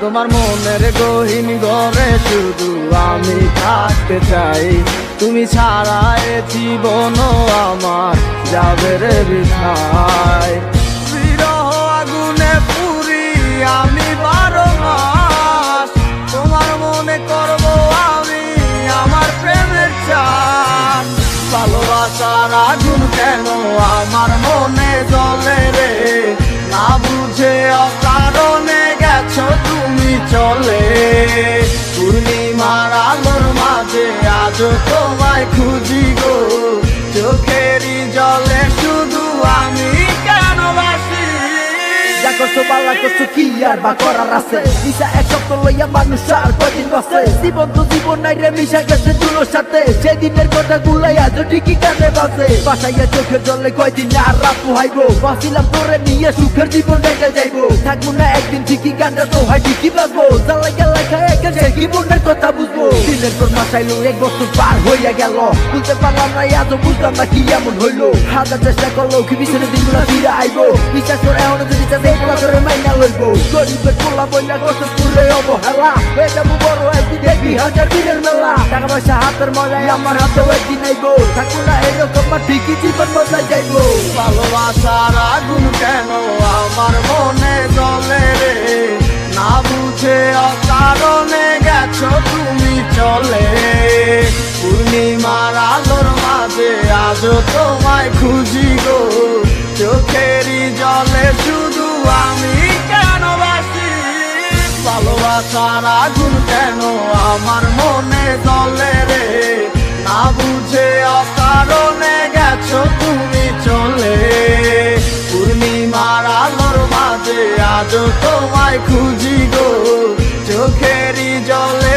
তোমার মনের গহীন ঘরে শুধু আমি থাকতে চাই, তুমি ছাড়া এ জীবন আমার যাবে রে বৃথায়। বিরহ আগুনে পুরি আমি 12 মাস, তোমার মনে করব আমি আমার প্রেমের চান। ভালোবাসার আগুন কেন আমার মনে জ্বলে রে, না বুঝে অকারণে গেছো তুমি চলে। পূর্ণিমার আলোর মাঝে আজও তোমায় খুঁজি গো, চোখেরই জলে শুধু আমি কেন বাসি। যা করছো পাল্লা করছো কি আর বা করার আছে, মিশা এক সপ্তাহ লইয়া মানুষ আর কদিন বাঁচে। জীবন তো জীবন নাই রে, মিশা গেছে দুলোর সাথে, সেদিনের কথা গুলাই আজও ঠিকই কানে বাজে। বাসাইয়া চোখের জলে কয়দিন আর রাত পোহাইবো, বাঁচিলাম তোরে নিয়ে সুখের জীবন রেখে যাইবো। থাকবো না একদিন ঠিকই গানটা তো হয় ঠিকই বাজবো, জ্বালাইয়া লেখা একে কি মনের কথা বুঝবো। দিনের পর মাসাইলো 1 বছর পার হইয়া গেল, বুঝতে পারলাম না আজও বুঝলাম না কি এমন হইলো। হাজার চেষ্টা করলো কি পিছনে দিনগুলা ফিরে আইবো, বিশ্বাস করে এখনো যদি গরিবের পোলা বইলা কত পুরে অবহেলা হয়ে যাবো বড় একদিন দেখবি 1000 দিনের মেলা। টাকা পয়সা হাতের মজায় আমার হাতেও একদিন আইবো, থাকবো না এরকম ঠিকই জীবন বদলাই যাইবো। ভালোবাসার আগুন কেন আমার মনে জ্বলে রে, না বুঝে অকারণে গেছো তুমি চলে। পূর্ণিমার আলোর মাঝে আজও তোমায় খুঁজি গো, চোখেরই জলে শুধু আমি কেন বাসি। ভালোবাসার আগুন কেন আমার মনে জ্বলে রে, না বুঝে অকারণে গেছো তুমি চলে। পূর্ণিমার আলোর মাঝে আজও তোমায় খুঁজি গো, চোখেরই জলে